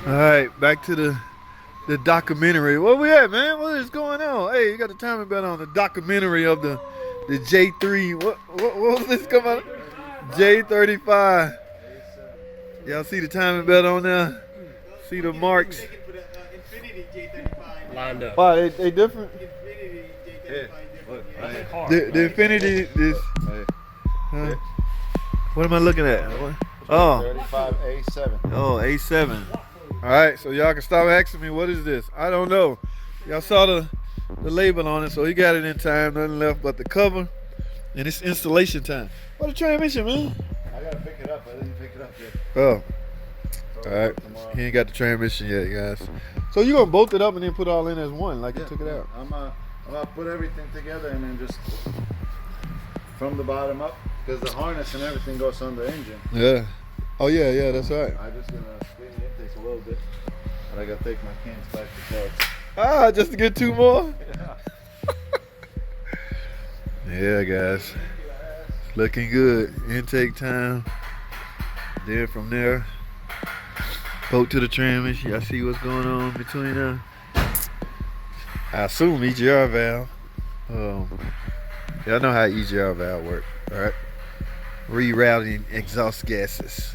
All right, back to the documentary. Where we at, man? What is going on? Hey, you got the timing belt on the documentary of the J3. What was this come out? J35. Y'all see the timing belt on there? See the marks? Lined up. Wow, they different. Yeah. Look, right. The Infinity is. Huh? What am I looking at? What? Oh. 35A7. Oh, A7. All right, so y'all can stop asking me, what is this? I don't know. Y'all saw the label on it, so he got it in time. Nothing left but the cover, and it's installation time. What a transmission, man. I gotta pick it up. I didn't pick it up yet. Oh. All right. He ain't got the transmission yet, guys. So you gonna bolt it up and then put it all in as one, like you took it out? I'm gonna put everything together and then just from the bottom up, because the harness and everything goes on the engine. Yeah. Oh yeah, that's right. I just gonna spin it. It takes a little bit, but I gotta take my cans back to parts. Ah, just to get two more? Yeah, guys. It's looking good. Intake time. Then from there, bolt to the transmission. Y'all see what's going on between them? I assume EGR valve. Y'all know how EGR valve work, all right? Rerouting exhaust gases.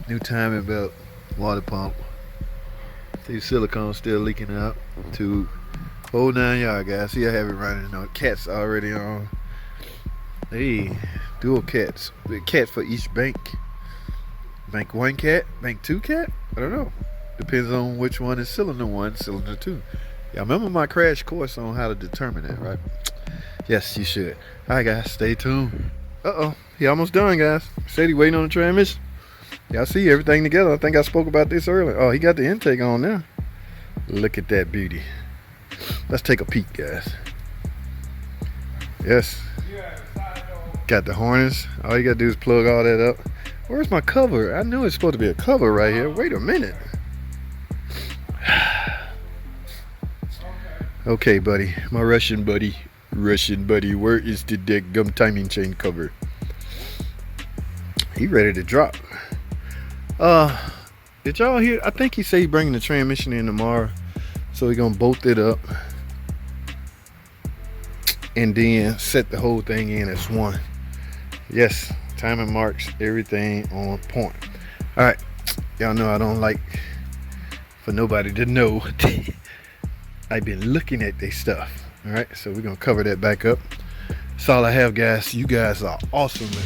New timing belt, water pump. See silicone still leaking out. Tube. Whole 9 yard, guys. See I have it running. No cats already on. Hey, dual cats. The cat for each bank. Bank 1 cat, bank 2 cat? I don't know. Depends on which one is cylinder 1, cylinder 2. Y'all remember my crash course on how to determine that, right? Yes, you should. Alright guys, stay tuned. Uh-oh, he almost done, guys. Said he waiting on the transmission. Y'all see everything together. I think I spoke about this earlier. Oh, he got the intake on now. Look at that beauty. Let's take a peek, guys. Yes. Got the harness. All you gotta do is plug all that up. Where's my cover? I knew it's supposed to be a cover right here. Wait a minute. Okay, buddy. My Russian buddy. Where is the deck gum timing chain cover? He ready to drop. Did y'all hear? I think he said he bringing the transmission in tomorrow. So we gonna bolt it up. And then set the whole thing in as one. Yes. Timing marks, everything on point. All right, y'all know I don't like for nobody to know I've been looking at this stuff. All right, so we're gonna cover that back up. That's all I have, guys. You guys are awesome, man.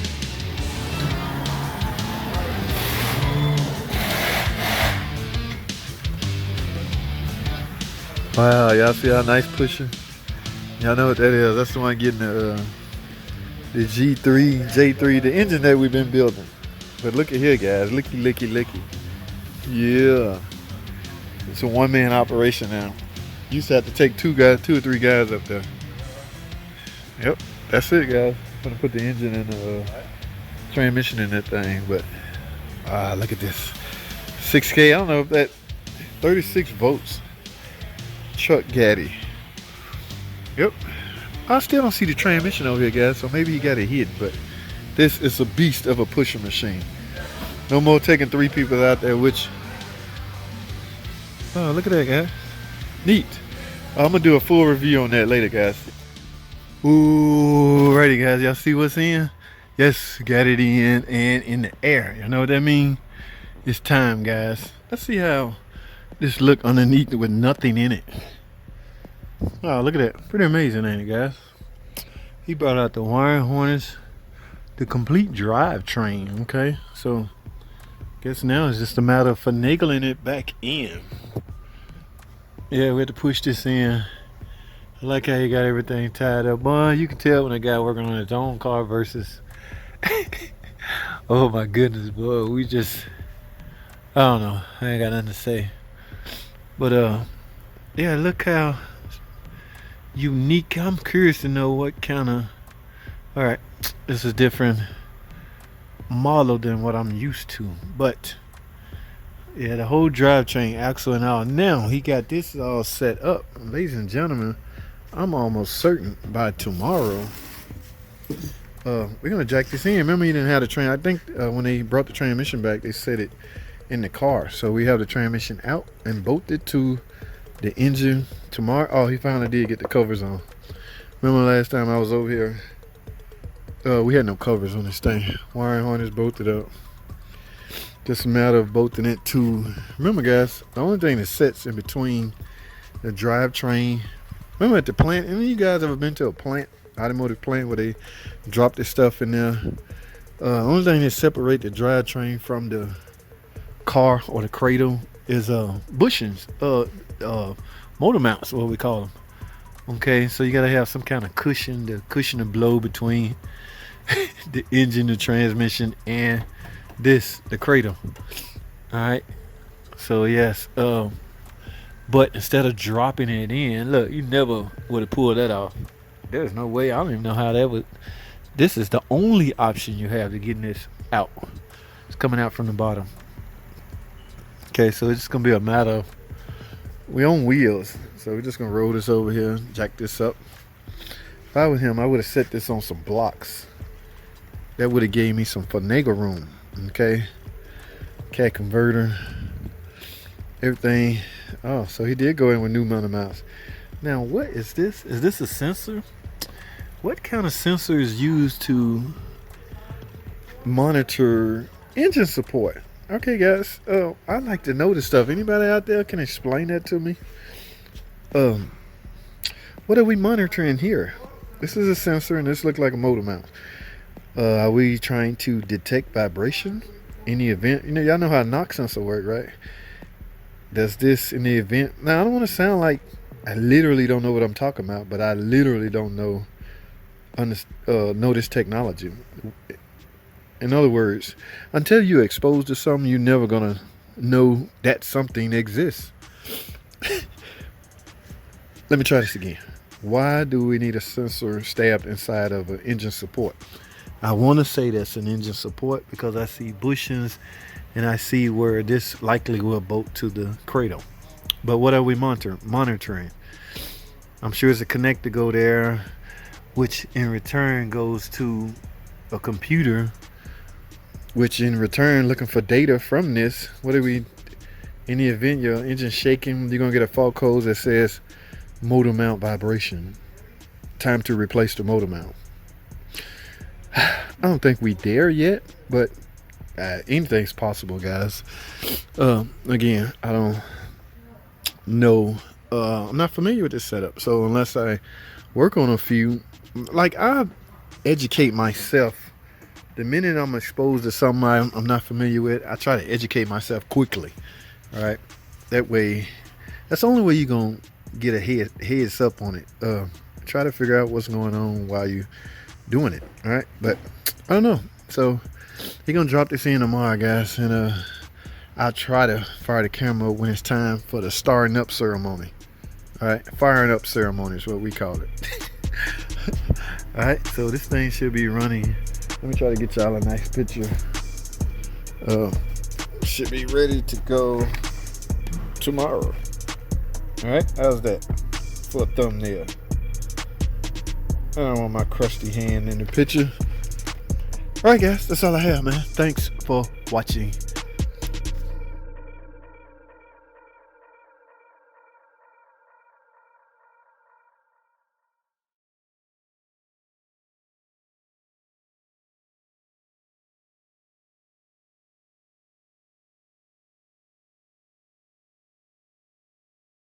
Wow, y'all see how nice pushing? Y'all know what that is. That's the one getting the J3, the engine that we've been building. But look at here, guys. Licky. Yeah. It's a one-man operation now. Used to have to take two or three guys up there. Yep, that's it, guys. I'm gonna put the engine and the transmission in that thing. But look at this. 6K, I don't know if that 36 volts. Truck Gaddy. Yep. I still don't see the transmission over here, guys, so maybe he got it hidden, but this is a beast of a pusher machine. No more taking 3 people out there, which... Oh, look at that, guys. Neat. I'm going to do a full review on that later, guys. Ooh, righty, guys. Y'all see what's in? Yes, got it in and in the air. You know what that means? It's time, guys. Let's see how this look underneath with nothing in it. Oh, look at that. Pretty amazing, ain't it, guys? He brought out the wiring harness, the complete drivetrain, okay? So, guess now it's just a matter of finagling it back in. Yeah, we had to push this in. I like how you got everything tied up. Boy, you can tell when a guy working on his own car versus... Oh my goodness, boy. We just... I don't know. I ain't got nothing to say. But, yeah, look how... unique. I'm curious to know what kind of... Alright, this is a different model than what I'm used to, but yeah, the whole drivetrain, axle and all. Now he got this all set up. Ladies and gentlemen, I'm almost certain by tomorrow we're gonna jack this in. Remember, you didn't have the train. I think when they brought the transmission back, they said it in the car. So we have the transmission out and bolted to the engine tomorrow. Oh, he finally did get the covers on. Remember last time I was over here, we had no covers on this thing. Wiring harness bolted up. Just a matter of bolting it to, remember guys, the only thing that sits in between the drivetrain, remember at the plant, any of you guys ever been to a plant, automotive plant, where they drop this stuff in there? Only thing that separate the drivetrain from the car or the cradle is bushings, motor mounts, what we call them. Okay, so you gotta have some kind of cushion, the cushion to blow between the engine, the transmission, and the cradle. All right, so yes, but instead of dropping it in, look, you never would have pulled that off. There's no way. I don't even know how that would. This is the only option you have to getting this out. It's coming out from the bottom. Okay, so it's just gonna be a matter of, we on wheels, so we're just gonna roll this over here, jack this up. If I was him, I would have set this on some blocks. That would have gave me some finagle room. Okay, cat converter, everything. Oh, so he did go in with new mountain mounts. Now, what is this? Is this a sensor? What kind of sensor is used to monitor engine support? Okay, guys. I'd like to know this stuff. Anybody out there can explain that to me? What are we monitoring here? This is a sensor, and this looks like a motor mount. Are we trying to detect vibration in the event? You know, y'all know how a knock sensor work, right? Does this in the event? Now, I don't want to sound like I literally don't know what I'm talking about, but I literally don't know this technology. In other words, until you're exposed to something, you're never gonna know that something exists. Let me try this again. Why do we need a sensor stabbed inside of an engine support? I want to say that's an engine support because I see bushings and I see where this likely will bolt to the cradle. But what are we monitoring? I'm sure it's a connector go there, which in return goes to a computer, which in return looking for data from this. What are we, in the event your engine shaking, you're gonna get a fault code that says motor mount vibration. Time to replace the motor mount. I don't think we there yet, but anything's possible, guys. Again, I don't know. I'm not familiar with this setup, so unless I work on a few, like I educate myself. The minute I'm exposed to something I'm not familiar with, I try to educate myself quickly. All right, that way, that's the only way you're gonna get a heads up on it. Try to figure out what's going on while you doing it. All right, but I don't know. So he's gonna drop this in tomorrow, guys, and I'll try to fire the camera when it's time for the starting up ceremony. All right, firing up ceremony is what we call it. All right, so this thing should be running. Let me try to get y'all a nice picture. Should be ready to go tomorrow. All right, how's that for a thumbnail? I don't want my crusty hand in the picture. All right, guys, that's all I have, man. Thanks for watching.